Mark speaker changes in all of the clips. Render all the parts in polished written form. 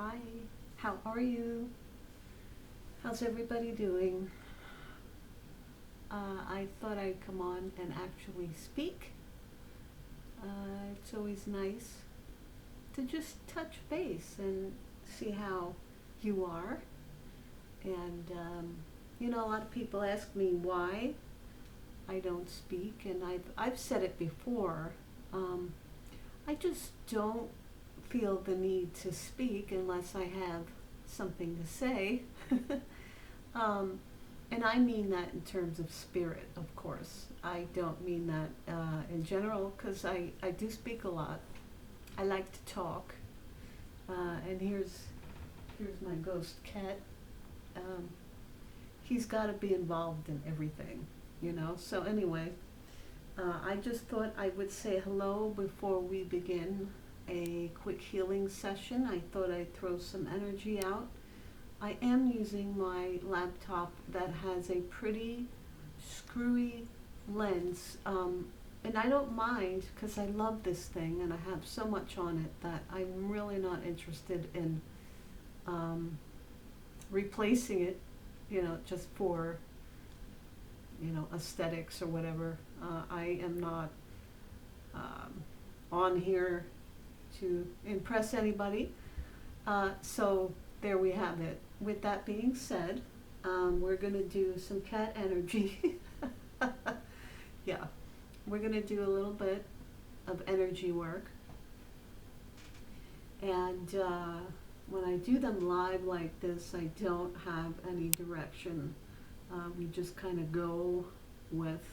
Speaker 1: Hi, how are you? How's everybody doing? I thought I'd come on and actually speak. It's always nice to just touch base and see how you are. And, a lot of people ask me why I don't speak, and I've said it before. Um, I just don't feel the need to speak unless I have something to say. um, and I mean that in terms of spirit, of course. I don't mean that in general, because I do speak a lot. I like to talk. And here's my ghost cat. Um, he's got to be involved in everything. So anyway, I just thought I would say hello before we begin a quick healing session. I thought I'd throw some energy out. I am using my laptop that has a pretty screwy lens, and I don't mind because I love this thing and I have so much on it that I'm really not interested in um, replacing it, just for aesthetics or whatever. I am not um, on here to impress anybody. So there we have it. With that being said, we're going to do some cat energy. Yeah, we're going to do a little bit of energy work. And when I do them live like this, I don't have any direction. We just kind of go with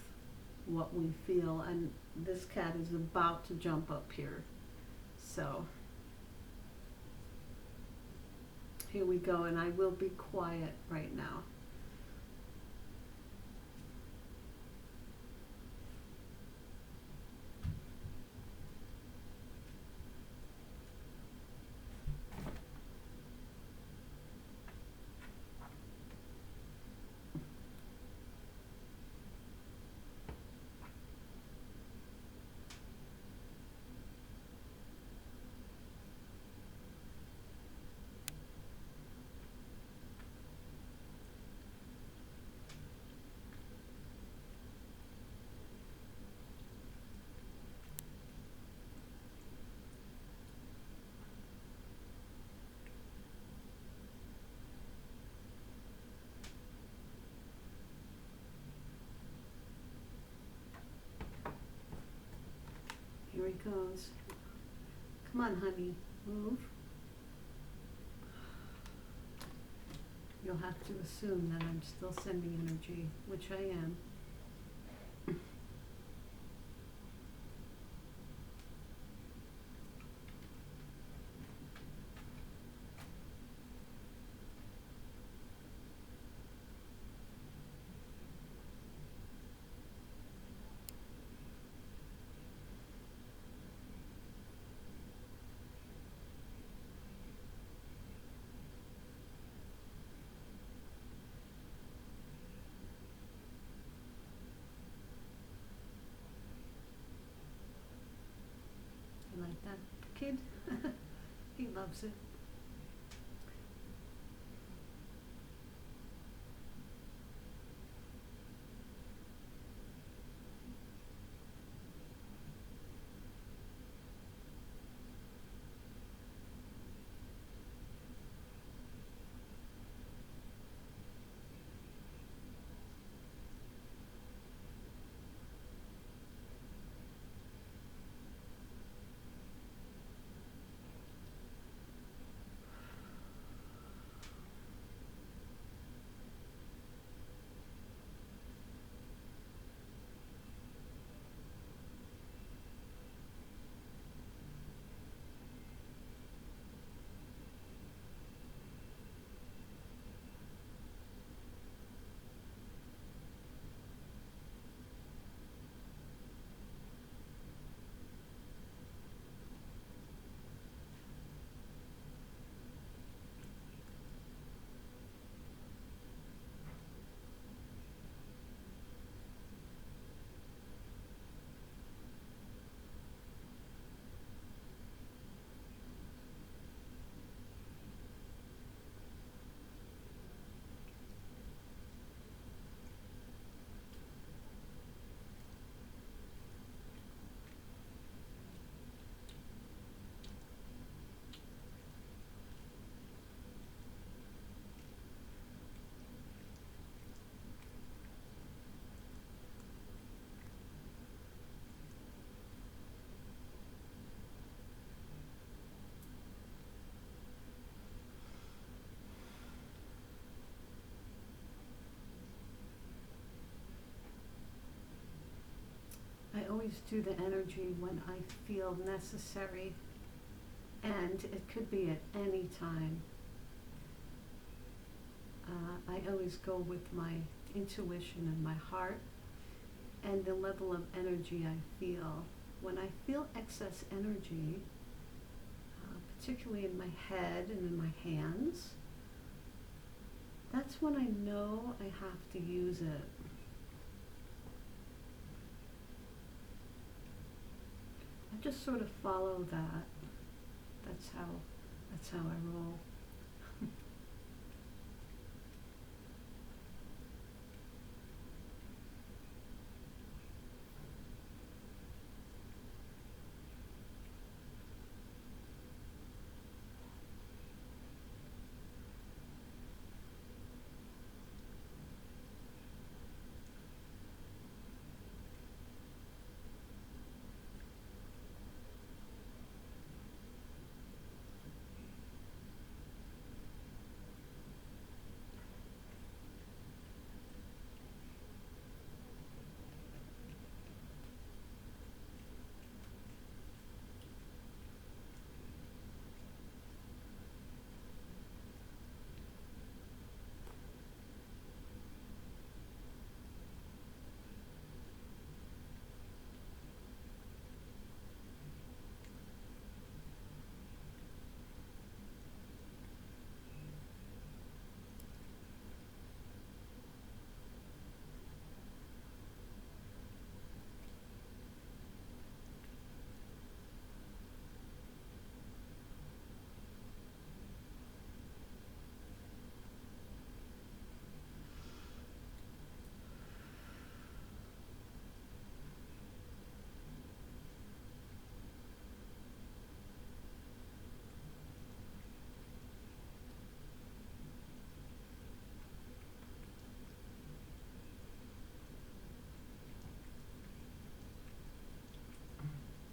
Speaker 1: what we feel. And this cat is about to jump up here. So here we go, and I will be quiet right now. Here he goes. Come on, honey, move. You'll have to assume that I'm still sending energy, which I am. You like that, kid? He loves it. always do the energy when I feel necessary, and it could be at any time. I always go with my intuition and my heart and the level of energy I feel. When I feel excess energy, particularly in my head and in my hands, that's when I know I have to use it. I just sort of follow that. That's how I roll.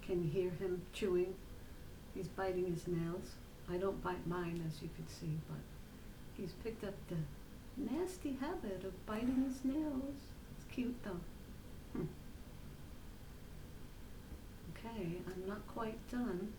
Speaker 1: Can you hear him chewing? He's biting his nails. I don't bite mine, as you can see, but he's picked up the nasty habit of biting his nails. It's cute, though. Okay, I'm not quite done.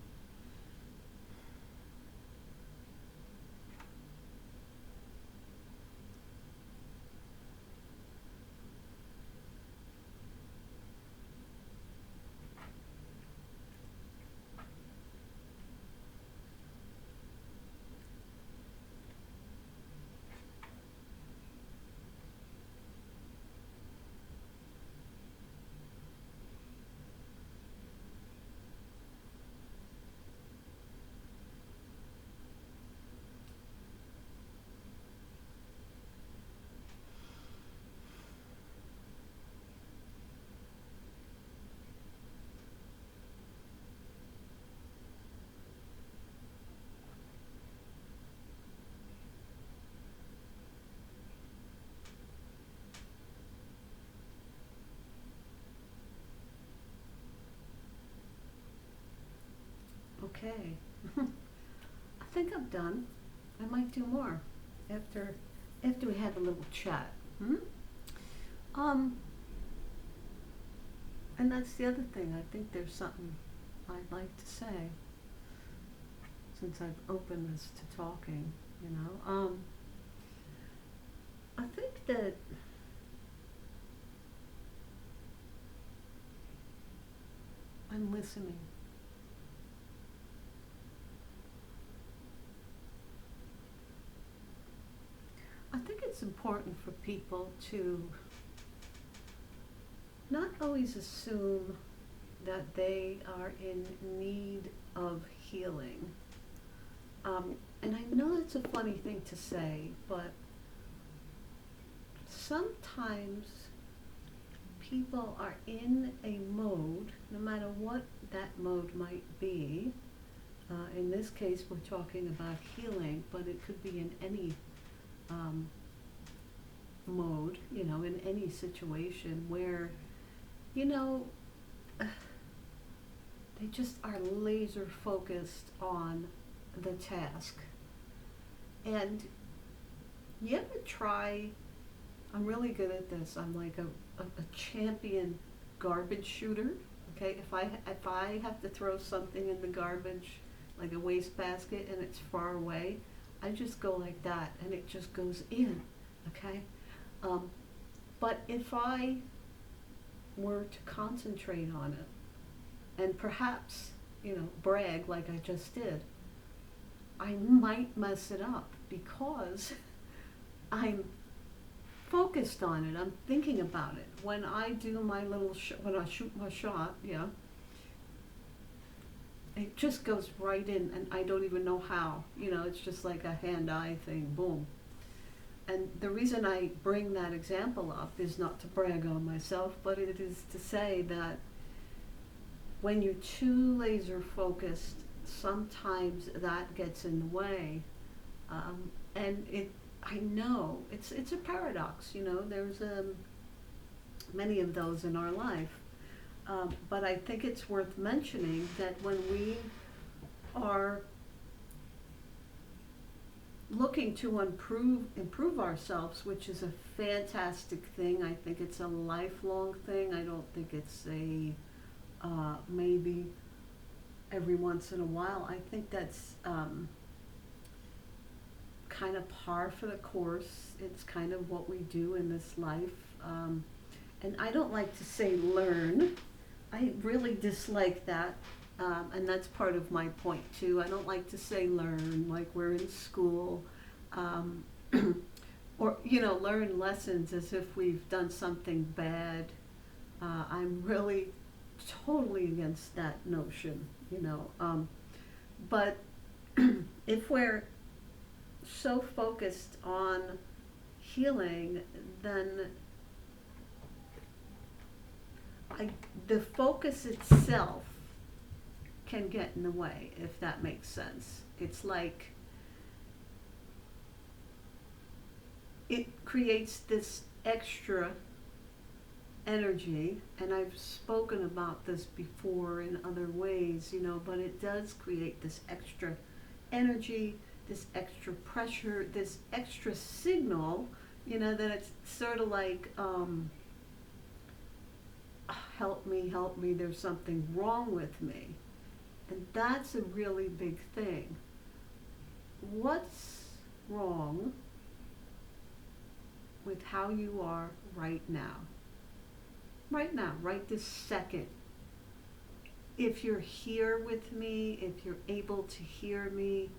Speaker 1: Okay. I think I'm done. I might do more after we had a little chat. And that's the other thing. I think there's something I'd like to say since I've opened this to talking, you know. I think that I'm listening. I think it's important for people to not always assume that they are in need of healing. And I know it's a funny thing to say, but sometimes people are in a mode, no matter what that mode might be. In this case, we're talking about healing, but it could be in any mode, you know, in any situation where, you know, they just are laser focused on the task. And you ever try, I'm really good at this, I'm like a champion garbage shooter, Okay, if I have to throw something in the garbage, like a wastebasket, and it's far away, I just go like that, and it just goes in. Okay, um, but if I were to concentrate on it, and perhaps, brag like I just did, I might mess it up because I'm focused on it. I'm thinking about it. When I do my when I shoot my shot, yeah, it just goes right in, and I don't even know how. It's just like a hand-eye thing. Boom. And the reason I bring that example up is not to brag on myself, but it is to say that when you're too laser focused, sometimes that gets in the way. And I know it's a paradox. There's many of those in our life. But I think it's worth mentioning that when we are looking to improve ourselves, which is a fantastic thing. I think it's a lifelong thing. I don't think it's a maybe every once in a while. I think that's kind of par for the course. It's kind of what we do in this life. And I don't like to say learn. I really dislike that. And that's part of my point too. I don't like to say learn like we're in school, or learn lessons as if we've done something bad. I'm really totally against that notion. But if we're so focused on healing, then the focus itself can get in the way, if that makes sense. It's like it creates this extra energy, and I've spoken about this before in other ways, but it does create this extra energy, this extra pressure, this extra signal, that it's sort of like, help me, there's something wrong with me. And that's a really big thing. What's wrong with how you are right now? Right now, right this second. If you're here with me, if you're able to hear me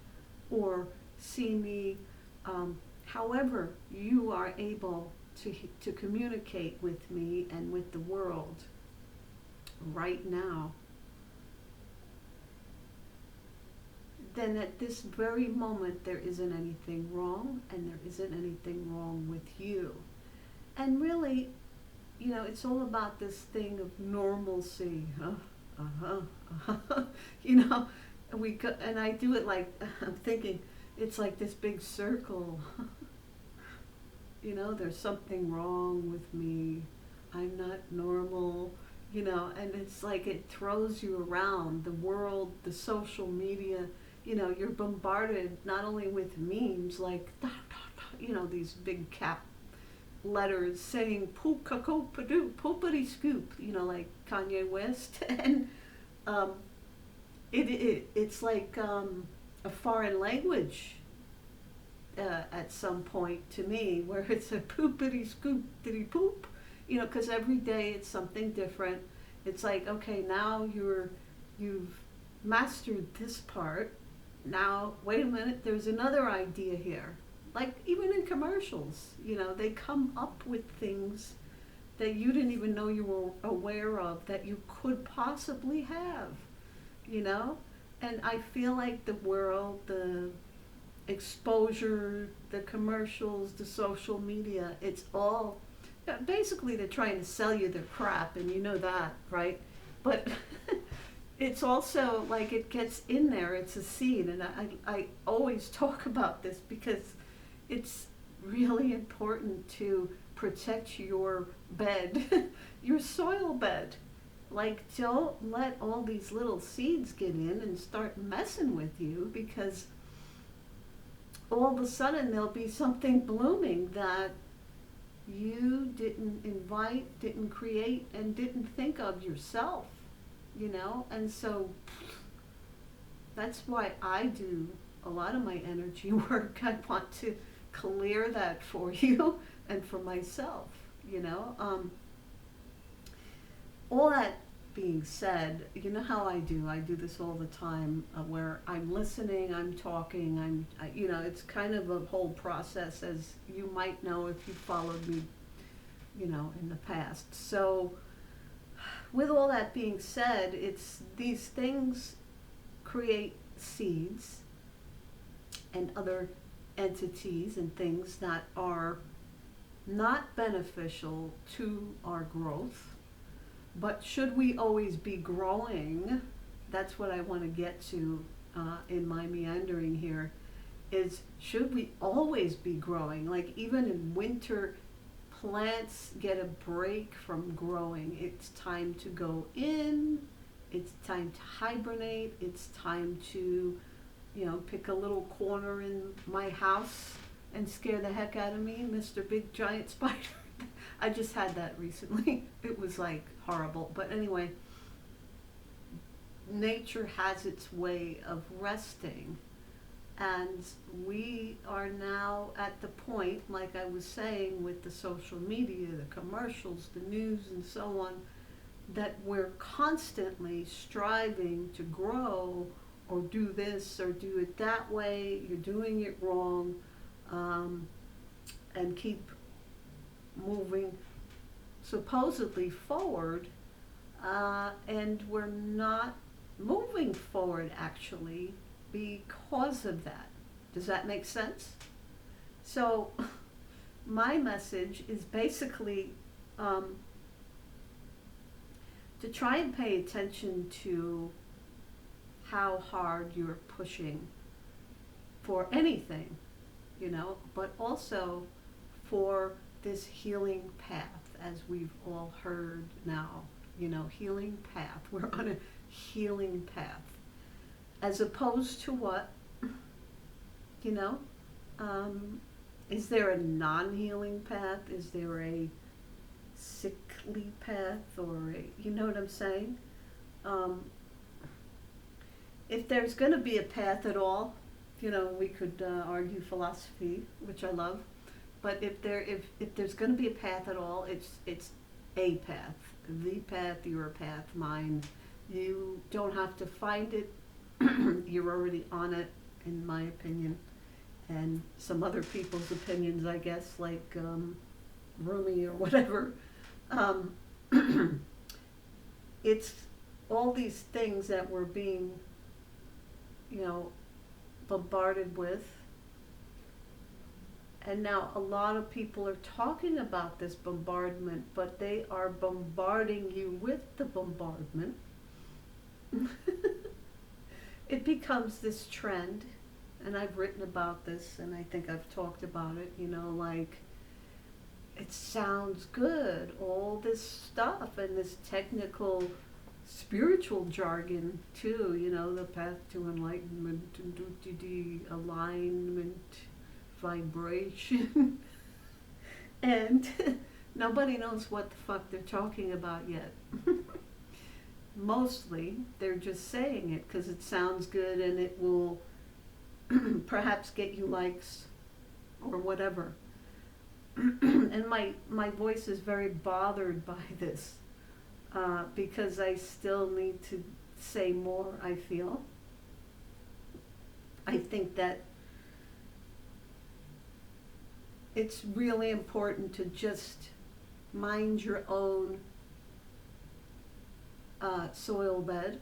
Speaker 1: or see me, however you are able to communicate with me and with the world right now, then at this very moment there isn't anything wrong, and there isn't anything wrong with you. And really, it's all about this thing of normalcy. And I do it like, I'm thinking, it's like this big circle. There's something wrong with me. I'm not normal. And it's like it throws you around the world, the social media. You're bombarded not only with memes like, these big cap letters saying poop, caco, padoo, poopity scoop, like Kanye West. And it's like a foreign language at some point to me, where it's a poopity scoop, diddy poop, because every day it's something different. It's like, okay, now you've mastered this part. Now, wait a minute, there's another idea here. Like even in commercials, they come up with things that you didn't even know you were aware of that you could possibly have, And I feel like the world, the exposure, the commercials, the social media, it's all, basically they're trying to sell you their crap, and you know that, right? But it's also like it gets in there, it's a seed, and I always talk about this because it's really important to protect your bed, your soil bed. Like, don't let all these little seeds get in and start messing with you, because all of a sudden there'll be something blooming that you didn't invite, didn't create, and didn't think of yourself. you know? And so that's why I do a lot of my energy work. I want to clear that for you and for myself, you know? All that being said, you know how I do? I do this all the time, where I'm listening, I'm talking, you know, it's kind of a whole process, as you might know if you followed me, you know, in the past. So, with all that being said, it's these things create seeds and other entities and things that are not beneficial to our growth. But should we always be growing? That's what I want to get to in my meandering here, is should we always be growing? Like even in winter, plants get a break from growing. It's time to go in, it's time to hibernate, it's time to, you know, pick a little corner in my house and scare the heck out of me, Mr. Big Giant Spider. I just had that recently. It was like horrible. But anyway, nature has its way of resting. And we are now at the point, like I was saying, with the social media, the commercials, the news, and so on, that we're constantly striving to grow or do this or do it that way. You're doing it wrong, and keep moving supposedly forward, and we're not moving forward actually because of that. Does that make sense? So my message is basically to try and pay attention to how hard you're pushing for anything, you know, but also for this healing path, as we've all heard now, you know, healing path. We're on a healing path. As opposed to what, you know, is there a non-healing path? Is there a sickly path, or a, you know what I'm saying? If there's going to be a path at all, you know, we could argue philosophy, which I love. But if there's going to be a path at all, it's a path, the path, your path, mine. You don't have to find it. You're already on it, in my opinion, and some other people's opinions, I guess, like Rumi or whatever. It's all these things that we're being, you know, bombarded with. And now a lot of people are talking about this bombardment, but they are bombarding you with the bombardment. It becomes this trend, and I've written about this, and I think I've talked about it, you know, like, it sounds good, all this stuff, and this technical spiritual jargon too, you know, the path to enlightenment, and alignment, vibration, and nobody knows what the fuck they're talking about yet. Mostly, they're just saying it because it sounds good and it will perhaps get you likes or whatever. And my voice is very bothered by this, because I still need to say more, I feel. I think that it's really important to just mind your own soil bed.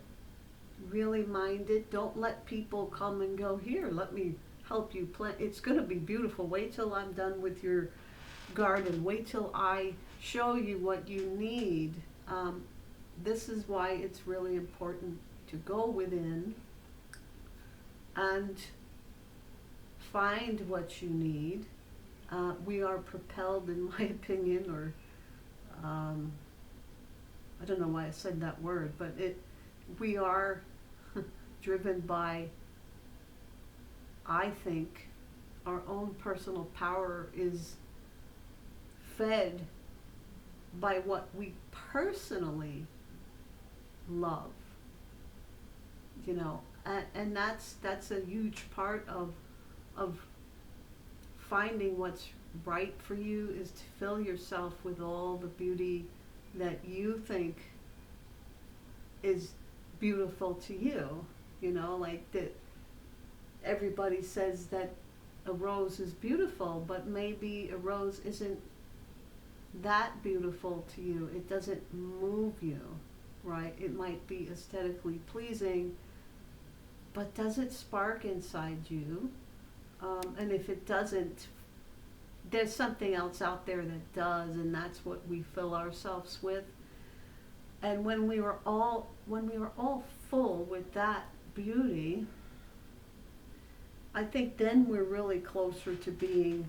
Speaker 1: Really mind it. Don't let people come and go, here, let me help you plant. It's going to be beautiful. Wait till I'm done with your garden. Wait till I show you what you need. This is why it's really important to go within and find what you need. We are propelled, in my opinion, or I don't know why I said that word, but we are driven by, I think, our own personal power is fed by what we personally love. you know, and that's a huge part of finding what's right for you, is to fill yourself with all the beauty that you think is beautiful to you. You know, like that everybody says that a rose is beautiful, but maybe a rose isn't that beautiful to you. It doesn't move you, right? It might be aesthetically pleasing, but does it spark inside you? And if it doesn't, there's something else out there that does, and that's what we fill ourselves with. And when we were all full with that beauty, I think then we're really closer to being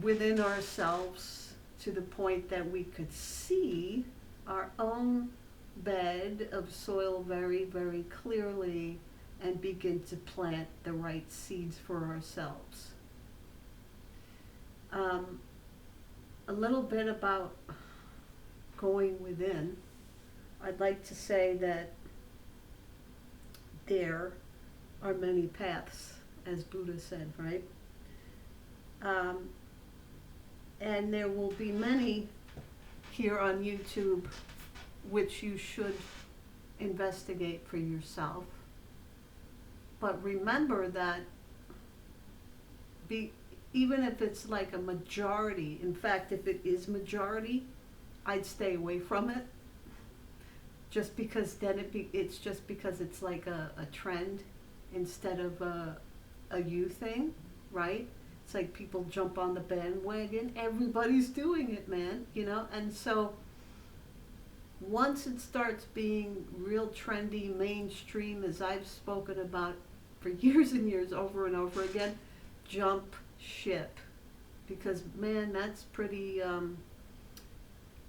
Speaker 1: within ourselves, to the point that we could see our own bed of soil very, very clearly, and begin to plant the right seeds for ourselves. A little bit about going within. I'd like to say that there are many paths, as Buddha said, right? And there will be many here on YouTube which you should investigate for yourself. But remember that even if it's like a majority, in fact, if it is majority, I'd stay away from it. Just because then it's just because it's like a trend instead of a you thing, right? It's like people jump on the bandwagon. Everybody's doing it, man, you know? And so once it starts being real trendy, mainstream, as I've spoken about for years and years, over and over again, jump ship. Because, man, that's pretty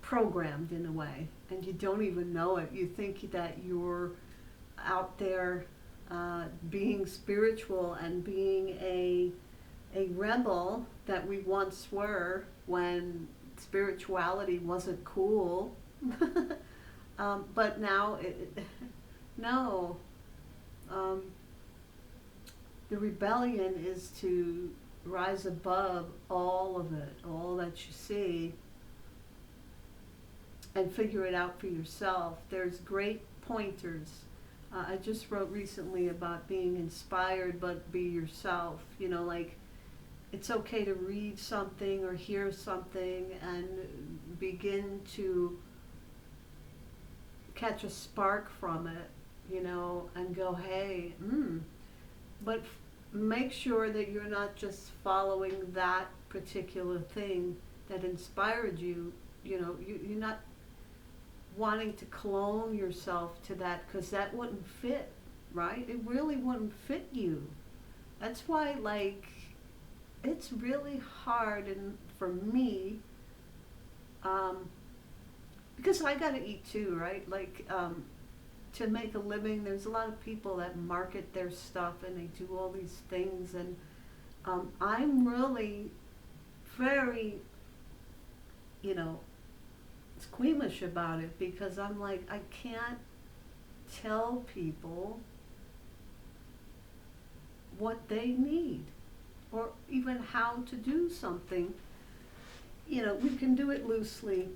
Speaker 1: programmed in a way. And you don't even know it. You think that you're out there being spiritual and being a rebel that we once were, when spirituality wasn't cool. But now, no. The rebellion is to rise above all of it, all that you see, and figure it out for yourself. There's great pointers. I just wrote recently about being inspired, but be yourself. You know, like, it's okay to read something or hear something and begin to catch a spark from it, you know, and go, hey, but make sure that you're not just following that particular thing that inspired you. You know, you're not wanting to clone yourself to that, because that wouldn't fit, right? It really wouldn't fit you. That's why, like, it's really hard, and for me, because I gotta eat too, right? Like, to make a living, there's a lot of people that market their stuff and they do all these things, and I'm really very, you know, squeamish about it, because I'm like, I can't tell people what they need, or even how to do something. You know, we can do it loosely,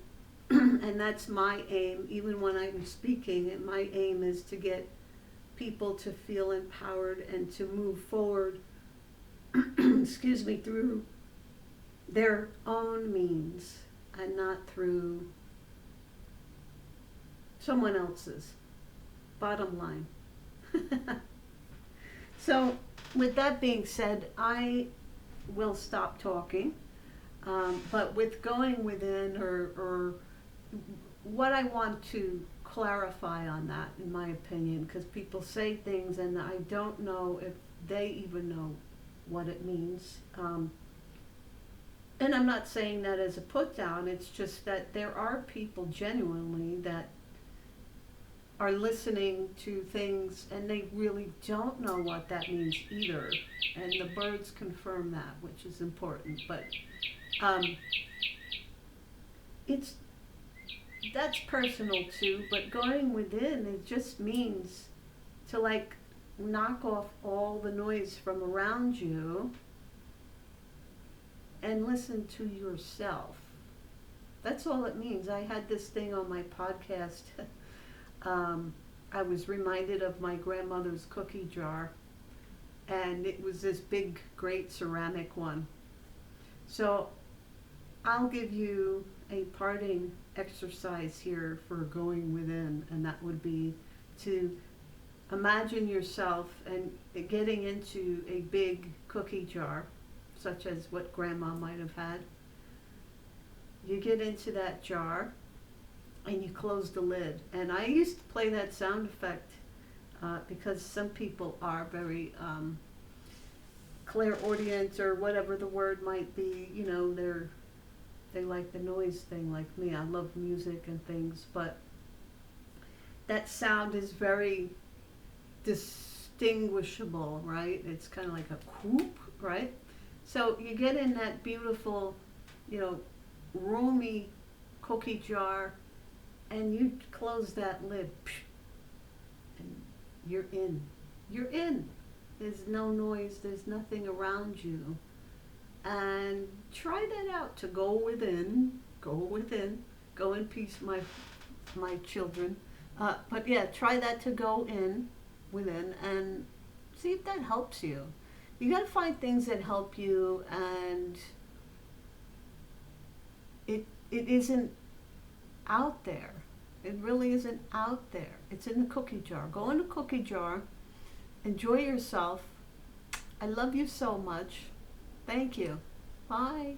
Speaker 1: and that's my aim. Even when I'm speaking, my aim is to get people to feel empowered and to move forward, excuse me, through their own means, and not through someone else's. Bottom line. So, with that being said, I will stop talking. But with going within, or what I want to clarify on that, in my opinion, because people say things and I don't know if they even know what it means. And I'm not saying that as a put down, it's just that there are people genuinely that are listening to things and they really don't know what that means either. And the birds confirm that, which is important. But that's personal too, but going within, it just means to like knock off all the noise from around you and listen to yourself. That's all it means. I had this thing on my podcast. I was reminded of my grandmother's cookie jar, and it was this big, great ceramic one. So I'll give you a parting exercise here for going within, and that would be to imagine yourself and getting into a big cookie jar, such as what Grandma might have had. You get into that jar and you close the lid. And I used to play that sound effect because some people are very clairaudient, or whatever the word might be. You know, they like the noise thing like me. I love music and things, but that sound is very distinguishable, right? It's kind of like a whoop, right? So you get in that beautiful, you know, roomy cookie jar, and you close that lid, and you're in. You're in. There's no noise, there's nothing around you. And try that out, to go within, go in peace, my children. But yeah, try that, to go in, within, and see if that helps you. You got to find things that help you, and it isn't out there. It really isn't out there. It's in the cookie jar. Go in the cookie jar. Enjoy yourself. I love you so much. Thank you. Bye.